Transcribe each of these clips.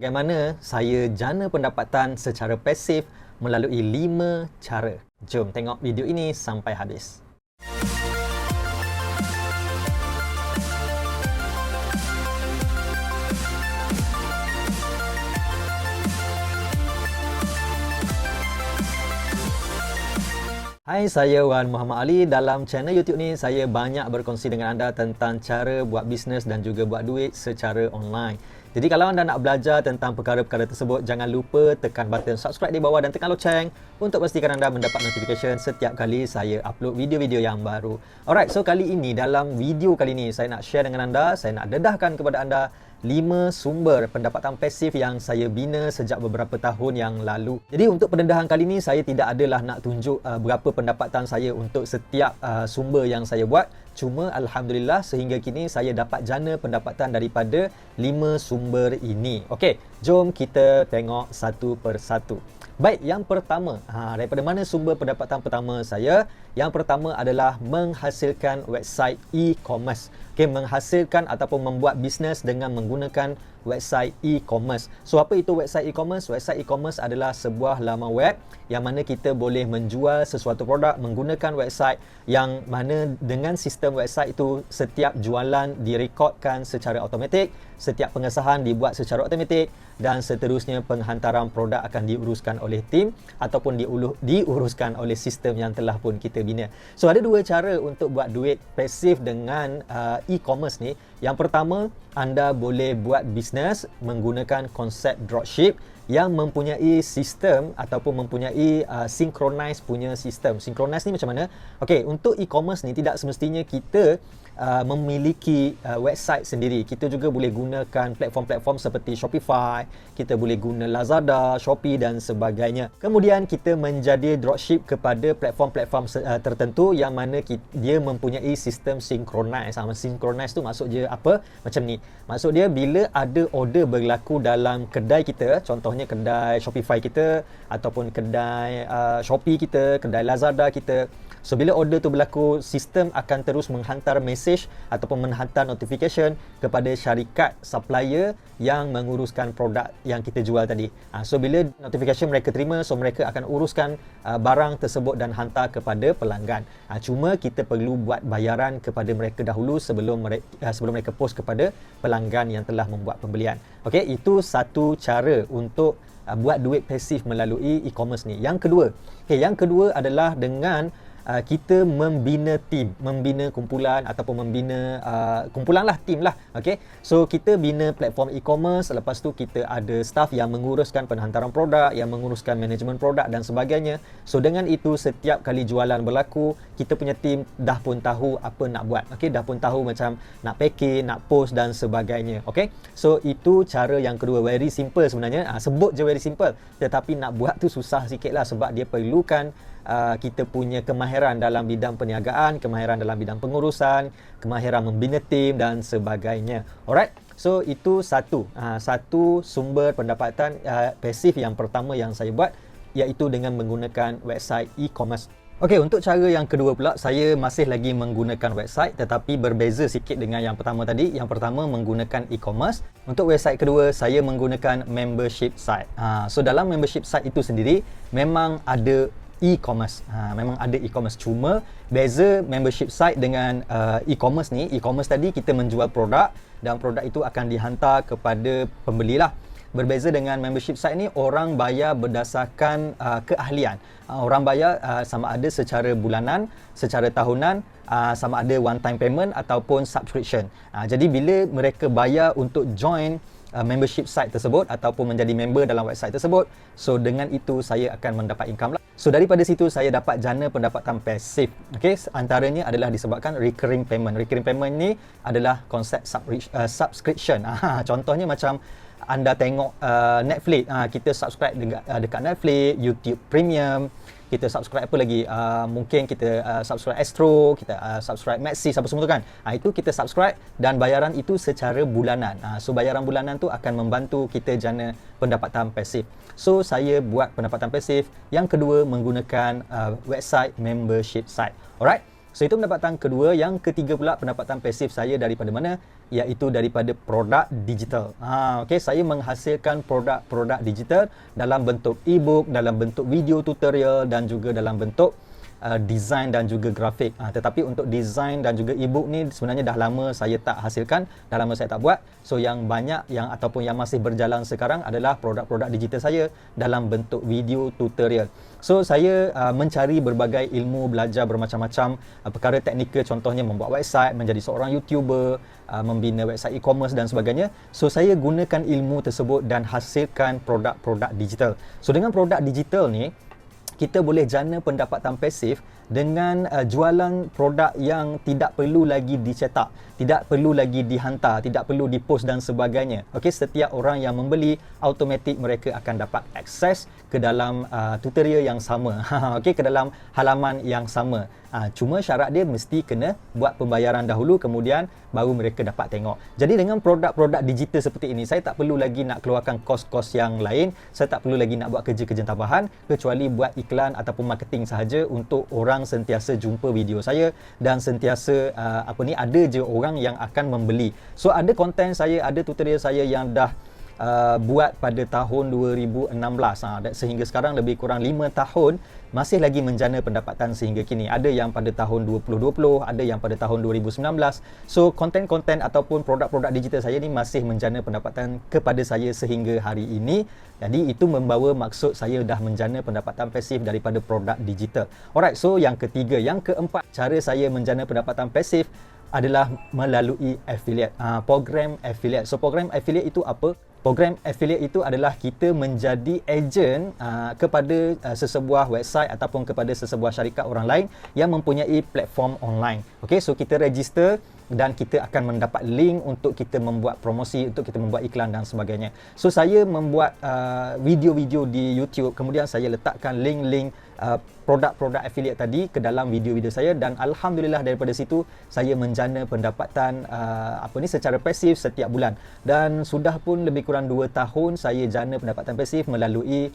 Bagaimana saya jana pendapatan secara pasif melalui 5 cara. Jom tengok video ini sampai habis. Hai, saya Wan Muhammad Ali. Dalam channel YouTube ni, saya banyak berkongsi dengan anda tentang cara buat bisnes dan juga buat duit secara online. Jadi kalau anda nak belajar tentang perkara-perkara tersebut, jangan lupa tekan button subscribe di bawah dan tekan loceng untuk pastikan anda mendapat notification setiap kali saya upload video-video yang baru. Alright, so kali ini, dalam video kali ini, saya nak share dengan anda, saya nak dedahkan kepada anda 5 sumber pendapatan pasif yang saya bina sejak beberapa tahun yang lalu. Jadi untuk pendedahan kali ini, saya tidak adalah nak tunjuk berapa pendapatan saya untuk setiap sumber yang saya buat. Cuma Alhamdulillah sehingga kini saya dapat jana pendapatan daripada 5 sumber ini. Okey, jom kita tengok satu persatu. Baik, yang pertama, daripada mana sumber pendapatan pertama saya? Yang pertama adalah menghasilkan website e-commerce. Okey, menghasilkan ataupun membuat bisnes dengan menggunakan website e-commerce. So apa itu website e-commerce? Website e-commerce adalah sebuah laman web yang mana kita boleh menjual sesuatu produk menggunakan website, yang mana dengan sistem website itu setiap jualan direkodkan secara automatik, setiap pengesahan dibuat secara automatik, dan seterusnya penghantaran produk akan diuruskan oleh tim ataupun diuruskan oleh sistem yang telah pun kita bina. So ada dua cara untuk buat duit pasif dengan e-commerce ni. Yang pertama, anda boleh buat bisnes menggunakan konsep dropship yang mempunyai sistem ataupun mempunyai synchronize punya sistem. Synchronize ni macam mana? Okey, untuk e-commerce ni tidak semestinya kita memiliki website sendiri. Kita juga boleh gunakan platform-platform seperti Shopify, kita boleh guna Lazada, Shopee dan sebagainya. Kemudian kita menjadi dropship kepada platform-platform tertentu yang mana dia mempunyai sistem synchronize. Synchronize tu maksud dia apa? Macam ni. Maksud dia bila ada order berlaku dalam kedai kita, contohnya kedai Shopify kita ataupun kedai Shopee kita, kedai Lazada kita. So bila order tu berlaku, sistem akan terus menghantar message ataupun menghantar notification kepada syarikat supplier yang menguruskan produk yang kita jual tadi. So bila notification mereka terima, so mereka akan uruskan barang tersebut dan hantar kepada pelanggan. Cuma kita perlu buat bayaran kepada mereka dahulu sebelum mereka post kepada pelanggan yang telah membuat pembelian. Okey, itu satu cara untuk buat duit pasif melalui e-commerce ni. Yang kedua adalah dengan kita membina tim, membina kumpulan ataupun membina kumpulan lah, tim lah. Okay, so kita bina platform e-commerce, lepas tu kita ada staff yang menguruskan penghantaran produk, yang menguruskan manajemen produk dan sebagainya. So dengan itu setiap kali jualan berlaku, kita punya tim dah pun tahu apa nak buat. Okay, dah pun tahu macam nak packing, nak post dan sebagainya. Okay, so itu cara yang kedua. Very simple sebenarnya, sebut je very simple, tetapi nak buat tu susah sikit lah sebab dia perlukan kita punya kemahiran dalam bidang perniagaan, kemahiran dalam bidang pengurusan, kemahiran membina tim dan sebagainya. Alright, so itu satu sumber pendapatan pasif yang pertama yang saya buat, iaitu dengan menggunakan website e-commerce. Okey, untuk cara yang kedua pula, saya masih lagi menggunakan website tetapi berbeza sikit dengan yang pertama tadi. Yang pertama menggunakan e-commerce. Untuk website kedua, saya menggunakan membership site. So dalam membership site itu sendiri memang ada e-commerce. Memang ada e-commerce, cuma beza membership site dengan e-commerce ni, e-commerce tadi kita menjual produk dan produk itu akan dihantar kepada pembeli lah. Berbeza dengan membership site ni, orang bayar berdasarkan keahlian. Orang bayar sama ada secara bulanan, secara tahunan, sama ada one time payment ataupun subscription. Jadi bila mereka bayar untuk join membership site tersebut ataupun menjadi member dalam website tersebut, so dengan itu saya akan mendapat income lah. So daripada situ saya dapat jana pendapatan pasif. Okey, antaranya adalah disebabkan recurring payment. Recurring payment ni adalah konsep subscription. Contohnya macam anda tengok Netflix, kita subscribe dekat Netflix, YouTube Premium, kita subscribe apa lagi, mungkin kita subscribe Astro, kita subscribe Maxis, apa semua tu kan. Itu kita subscribe dan bayaran itu secara bulanan. So bayaran bulanan tu akan membantu kita jana pendapatan pasif. So saya buat pendapatan pasif yang kedua menggunakan website membership site. Alright, So itu pendapatan kedua. Yang ketiga pula pendapatan pasif saya daripada mana? Iaitu daripada produk digital. Okey, saya menghasilkan produk-produk digital dalam bentuk e-book, dalam bentuk video tutorial dan juga dalam bentuk design dan juga grafik. Tetapi untuk design dan juga e-book ni sebenarnya dah lama saya tak hasilkan, dah lama saya tak buat. So yang banyak yang ataupun yang masih berjalan sekarang adalah produk-produk digital saya dalam bentuk video tutorial. So saya mencari berbagai ilmu, belajar bermacam-macam perkara teknikal, contohnya membuat website, menjadi seorang YouTuber, membina website e-commerce dan sebagainya. So saya gunakan ilmu tersebut dan hasilkan produk-produk digital. So dengan produk digital ni kita boleh jana pendapatan pasif dengan jualan produk yang tidak perlu lagi dicetak, tidak perlu lagi dihantar, tidak perlu dipost dan sebagainya. Okey, setiap orang yang membeli automatik mereka akan dapat akses ke dalam tutorial yang sama. Okey, ke dalam halaman yang sama. Cuma syarat dia mesti kena buat pembayaran dahulu, kemudian baru mereka dapat tengok. Jadi dengan produk-produk digital seperti ini, saya tak perlu lagi nak keluarkan kos-kos yang lain, saya tak perlu lagi nak buat kerja-kerja tambahan kecuali buat iklan ataupun marketing sahaja untuk orang sentiasa jumpa video saya dan sentiasa ada je orang yang akan membeli. So ada konten saya, ada tutorial saya yang dah buat pada tahun 2016 sehingga sekarang lebih kurang 5 tahun masih lagi menjana pendapatan sehingga kini. Ada yang pada tahun 2020, ada yang pada tahun 2019. So konten-konten ataupun produk-produk digital saya ni masih menjana pendapatan kepada saya sehingga hari ini. Jadi itu membawa maksud saya dah menjana pendapatan pasif daripada produk digital. Alright, so yang ketiga, yang keempat cara saya menjana pendapatan pasif adalah melalui affiliate, program affiliate. So program affiliate itu apa? Program affiliate itu adalah kita menjadi ejen kepada sesebuah website ataupun kepada sesebuah syarikat orang lain yang mempunyai platform online. Okey, so kita register dan kita akan mendapat link untuk kita membuat promosi, untuk kita membuat iklan dan sebagainya. So saya membuat video-video di YouTube, kemudian saya letakkan link-link produk-produk affiliate tadi ke dalam video-video saya dan alhamdulillah daripada situ saya menjana pendapatan secara pasif setiap bulan. Dan sudah pun lebih kurang 2 tahun saya jana pendapatan pasif melalui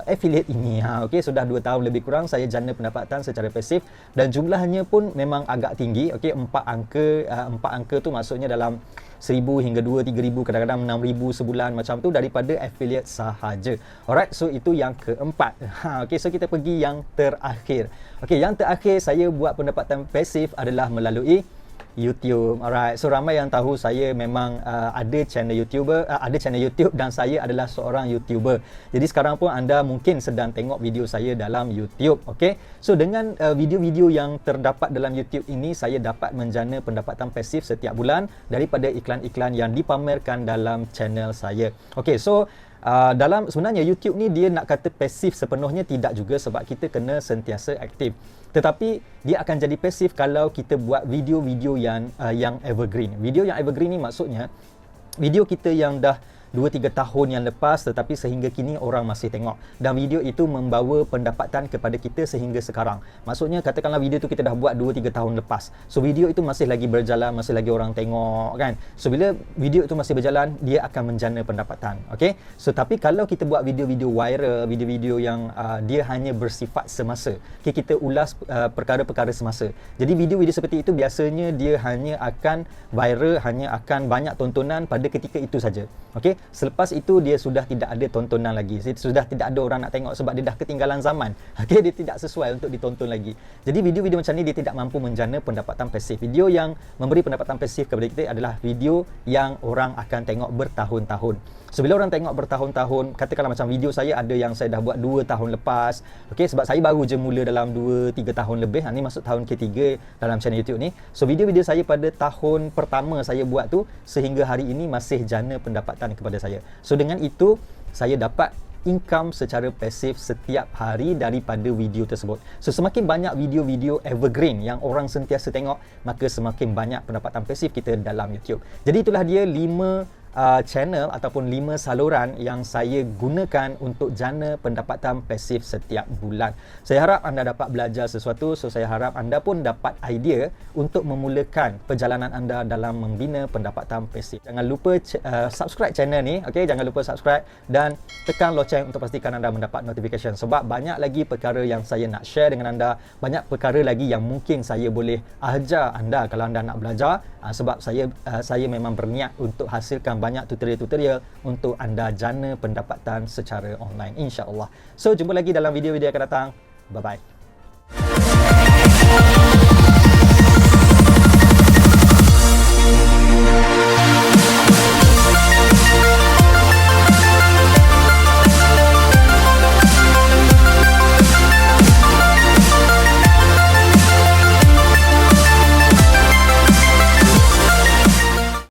affiliate ini. Okey, sudah 2 tahun lebih kurang saya jana pendapatan secara pasif dan jumlahnya pun memang agak tinggi. Okey, 4 angka tu maksudnya dalam 1,000 hingga 2-3,000, kadang-kadang 6,000 sebulan macam tu daripada affiliate sahaja. Alright, so itu yang keempat. Okey, so kita pergi yang terakhir. Okey, yang terakhir saya buat pendapatan pasif adalah melalui YouTube. Alright, so ramai yang tahu saya memang ada channel YouTube dan saya adalah seorang YouTuber. Jadi sekarang pun anda mungkin sedang tengok video saya dalam YouTube. Okey, so dengan video-video yang terdapat dalam YouTube ini saya dapat menjana pendapatan pasif setiap bulan daripada iklan-iklan yang dipamerkan dalam channel saya. Okey, so dalam sebenarnya YouTube ni dia nak kata pasif sepenuhnya tidak juga, sebab kita kena sentiasa aktif. Tetapi dia akan jadi pasif kalau kita buat video-video yang evergreen. Video yang evergreen ni maksudnya video kita yang dah 2-3 tahun yang lepas tetapi sehingga kini orang masih tengok dan video itu membawa pendapatan kepada kita sehingga sekarang. Maksudnya katakanlah video tu kita dah buat 2-3 tahun lepas, so video itu masih lagi berjalan, masih lagi orang tengok kan. So bila video itu masih berjalan, dia akan menjana pendapatan. Okay, so tapi kalau kita buat video-video viral, video-video yang dia hanya bersifat semasa, okay, kita ulas perkara-perkara semasa, jadi video-video seperti itu biasanya dia hanya akan viral, hanya akan banyak tontonan pada ketika itu saja. Okay, selepas itu dia sudah tidak ada tontonan lagi, sudah tidak ada orang nak tengok sebab dia dah ketinggalan zaman. Okey, dia tidak sesuai untuk ditonton lagi. Jadi video-video macam ni dia tidak mampu menjana pendapatan pasif. Video yang memberi pendapatan pasif kepada kita adalah video yang orang akan tengok bertahun-tahun. So bila orang tengok bertahun-tahun, katakanlah macam video saya ada yang saya dah buat 2 tahun lepas. Okey, sebab saya baru je mula dalam 2-3 tahun lebih. Ni masuk tahun ketiga dalam channel YouTube ni. So video-video saya pada tahun pertama saya buat tu sehingga hari ini masih jana pendapatan kepada saya. So dengan itu saya dapat income secara pasif setiap hari daripada video tersebut. So semakin banyak video-video evergreen yang orang sentiasa tengok, maka semakin banyak pendapatan pasif kita dalam YouTube. Jadi itulah dia 5 channel ataupun 5 saluran yang saya gunakan untuk jana pendapatan pasif setiap bulan. Saya harap anda dapat belajar sesuatu, so saya harap anda pun dapat idea untuk memulakan perjalanan anda dalam membina pendapatan pasif. Jangan lupa subscribe channel ni, okey, jangan lupa subscribe dan tekan loceng untuk pastikan anda mendapat notification, sebab banyak lagi perkara yang saya nak share dengan anda, banyak perkara lagi yang mungkin saya boleh ajar anda kalau anda nak belajar, sebab saya memang berniat untuk hasilkan banyak tutorial-tutorial untuk anda jana pendapatan secara online, insya-Allah. So jumpa lagi dalam video-video akan datang. Bye bye.